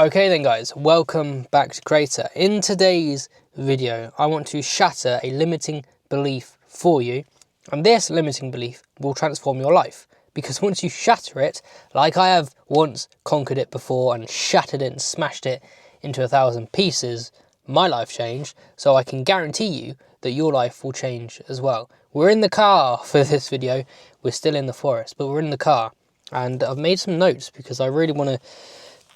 Okay then guys, welcome back to Creator. In today's video, I want to shatter a limiting belief for you, and this limiting belief will transform your life. Because once you shatter it, like I have once conquered it before and shattered it and smashed it into 1,000 pieces, my life changed, so I can guarantee you that your life will change as well. We're in the car for this video. We're still in the forest, but we're in the car, and I've made some notes because I really want to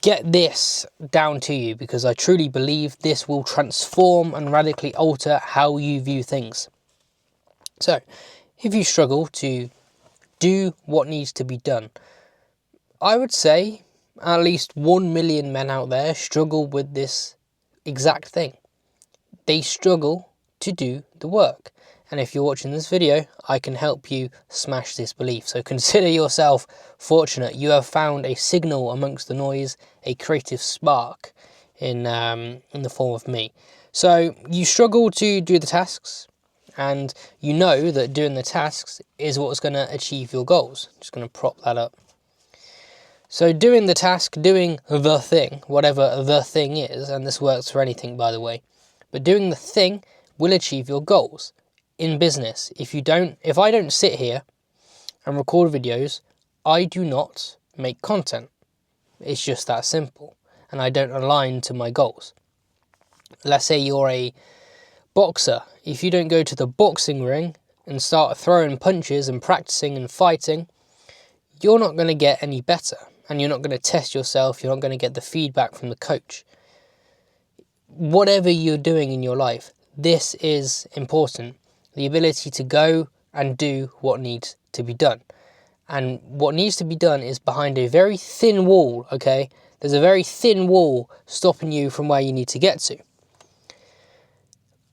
get this down to you, because I truly believe this will transform and radically alter how you view things. So, if you struggle to do what needs to be done, I would say at least 1 million men out there struggle with this exact thing. They struggle to do the work. And if you're watching this video, I can help you smash this belief. So consider yourself fortunate. You have found a signal amongst the noise, a creative spark in the form of me. So you struggle to do the tasks, and you know that doing the tasks is what's going to achieve your goals. Just going to prop that up. So doing the task, doing the thing, whatever the thing is, and this works for anything by the way, but doing the thing will achieve your goals. In business, if I don't sit here and record videos, I do not make content. It's just that simple, and I don't align to my goals. Let's say you're a boxer. If you don't go to the boxing ring and start throwing punches and practicing and fighting, you're not going to get any better, and you're not going to test yourself. You're not going to get the feedback from the coach. Whatever you're doing in your life, this is important. The ability to go and do what needs to be done. And what needs to be done is behind a very thin wall, okay? There's a very thin wall stopping you from where you need to get to.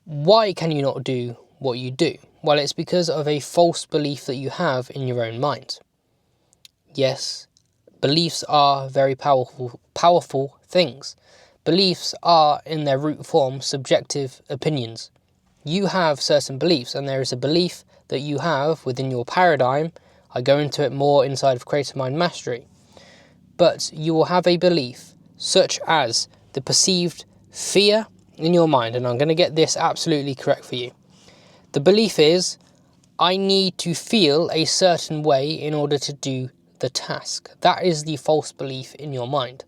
Why can you not do what you do? Well, it's because of a false belief that you have in your own mind. Yes, beliefs are very powerful things. Beliefs are, in their root form, subjective opinions. You have certain beliefs, and there is a belief that you have within your paradigm. I go into it more inside of Creative Mind Mastery. But you will have a belief such as the perceived fear in your mind, and I'm going to get this absolutely correct for you. The belief is, I need to feel a certain way in order to do the task. That is the false belief in your mind.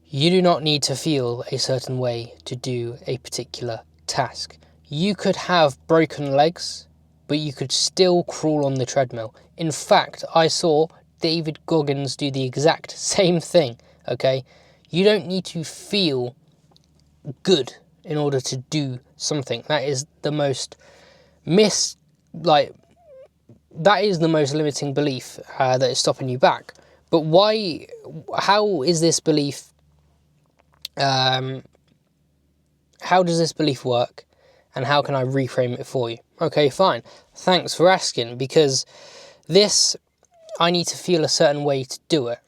You do not need to feel a certain way to do a particular task. You could have broken legs, but you could still crawl on the treadmill. In fact, I saw David Goggins do the exact same thing, okay? You don't need to feel good in order to do something. That is the most that is the most limiting belief that is stopping you back. But why, how is this belief, how does this belief work, and how can I reframe it for you? Okay, fine. Thanks for asking, because this, I need to feel a certain way to do it.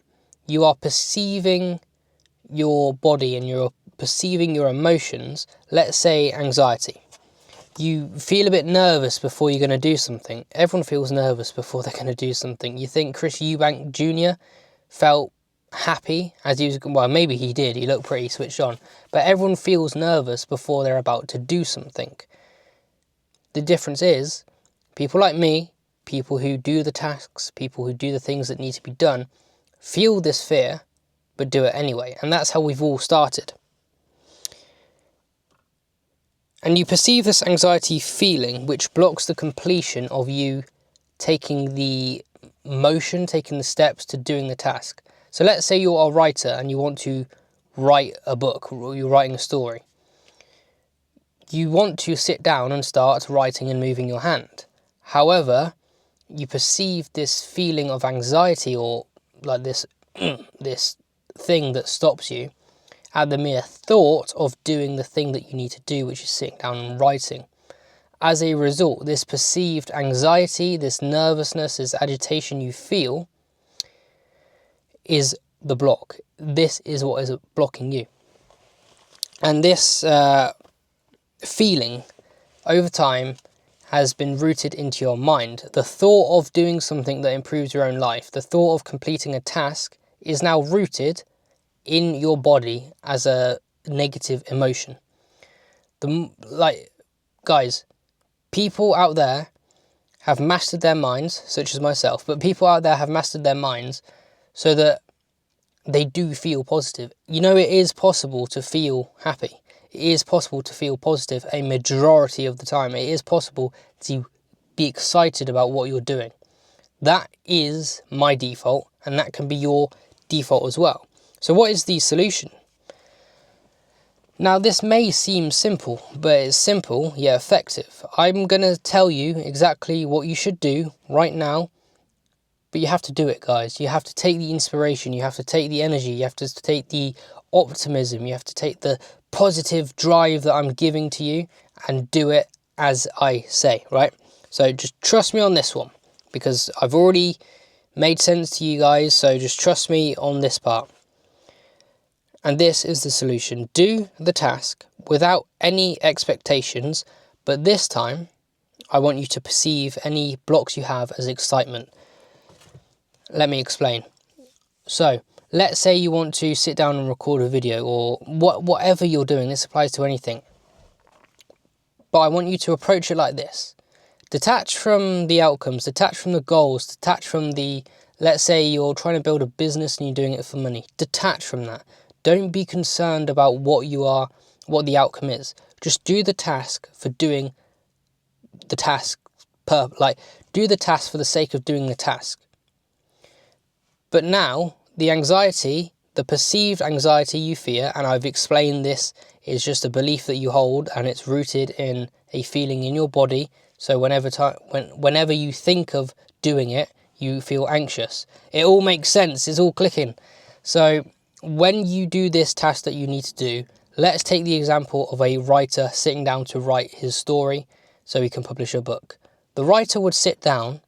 You are perceiving your body and you're perceiving your emotions. Let's say anxiety. You feel a bit nervous before you're going to do something. Everyone feels nervous before they're going to do something. You think Chris Eubank Jr. felt happy as he was, well, maybe he did, he looked pretty switched on, but everyone feels nervous before they're about to do something. The difference is, people like me, people who do the tasks, people who do the things that need to be done, feel this fear, but do it anyway, and that's how we've all started. And you perceive this anxiety feeling, which blocks the completion of you taking the motion, taking the steps to doing the task. So let's say you're a writer and you want to write a book, or you're writing a story. You want to sit down and start writing and moving your hand. However, you perceive this feeling of anxiety, or like this, this thing that stops you at the mere thought of doing the thing that you need to do, which is sitting down and writing. As a result, this perceived anxiety, this nervousness, this agitation you feel is the block. This is what is blocking you. And this feeling over time has been rooted into your mind. The thought of doing something that improves your own life, the thought of completing a task, is now rooted in your body as a negative emotion. Guys, people out there have mastered their minds, such as myself, but people out there have mastered their minds so that they do feel positive. You know, it is possible to feel happy. It is possible to feel positive a majority of the time. It is possible to be excited about what you're doing. That is my default, and that can be your default as well. So what is the solution? Now, this may seem simple, but it's simple yet effective. I'm going to tell you exactly what you should do right now, but you have to do it, guys. You have to take the inspiration, you have to take the energy, you have to take the optimism, you have to take the positive drive that I'm giving to you and do it as I say, right? So just trust me on this one, because I've already made sense to you guys, so just trust me on this part. And this is the solution. Do the task without any expectations, but this time I want you to perceive any blocks you have as excitement. Let me explain. So let's say you want to sit down and record a video, or whatever you're doing. This applies to anything. But I want you to approach it like this. Detach from the outcomes, detach from the goals, detach from the, let's say you're trying to build a business and you're doing it for money. Detach from that. Don't be concerned about what the outcome is. Just do the task for doing the task. Do the task for the sake of doing the task. But now, the anxiety, the perceived anxiety you fear, and I've explained this, is just a belief that you hold, and it's rooted in a feeling in your body. So whenever you think of doing it, you feel anxious. It all makes sense. It's all clicking. So when you do this task that you need to do, let's take the example of a writer sitting down to write his story so he can publish a book. The writer would sit down,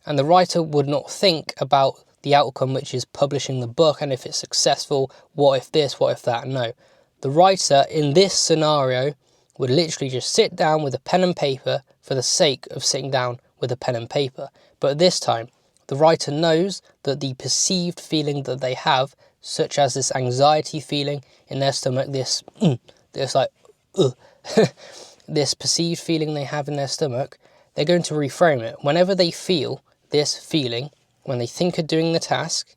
and the writer would not think about the outcome, which is publishing the book, and if it's successful, what if this, what if that. No, the writer in this scenario would literally just sit down with a pen and paper for the sake of sitting down with a pen and paper. But this time, the writer knows that the perceived feeling that they have, such as this anxiety feeling in their stomach, this perceived feeling they have in their stomach, they're going to reframe it. Whenever they feel this feeling, when they think of doing the task,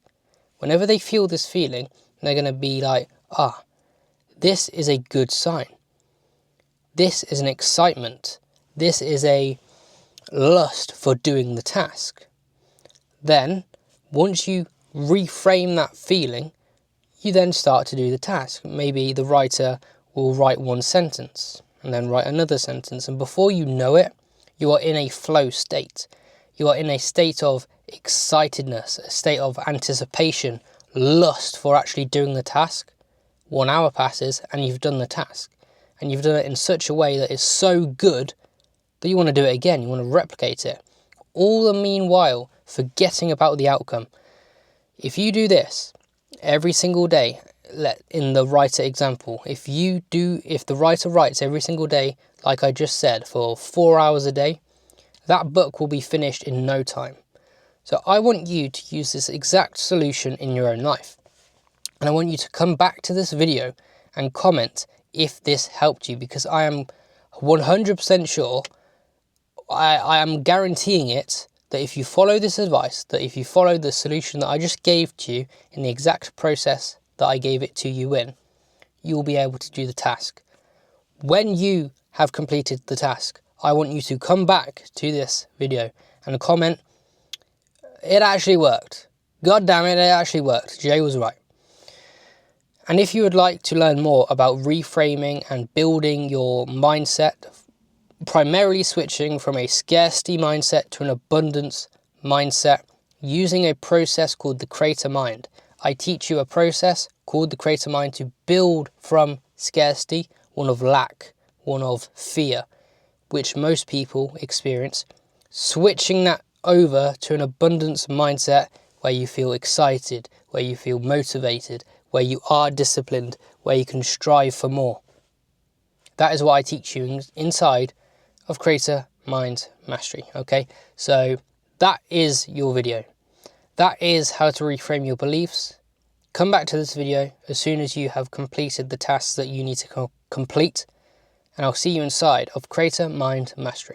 whenever they feel this feeling, they're going to be like, this is a good sign. This is an excitement. This is a lust for doing the task. Then, once you reframe that feeling, you then start to do the task. Maybe the writer will write one sentence and then write another sentence, and before you know it, you are in a flow state. You are in a state of excitedness, a state of anticipation, lust for actually doing the task. 1 hour passes and you've done the task, and you've done it in such a way that is so good that you want to do it again, you want to replicate it. All the meanwhile forgetting about the outcome. If you do this every single day, in the writer example, if the writer writes every single day, like I just said, for 4 hours a day, that book will be finished in no time. So I want you to use this exact solution in your own life. And I want you to come back to this video and comment if this helped you, because I am 100% sure, I am guaranteeing it, that if you follow this advice, that if you follow the solution that I just gave to you in the exact process that I gave it to you in, you will be able to do the task. When you have completed the task, I want you to come back to this video and comment, it actually worked. God damn it, it actually worked. Jay was right. And if you would like to learn more about reframing and building your mindset, primarily switching from a scarcity mindset to an abundance mindset, using a process called the Creator Mind. I teach you a process called the Creator Mind to build from scarcity, one of lack, one of fear, which most people experience, switching that over to an abundance mindset where you feel excited, where you feel motivated, where you are disciplined, where you can strive for more. That is what I teach you inside of Creator Mind Mastery, okay? So that is your video. That is how to reframe your beliefs Come back to this video as soon as you have completed the tasks that you need to complete, and I'll see you inside of Creator Mind Mastery.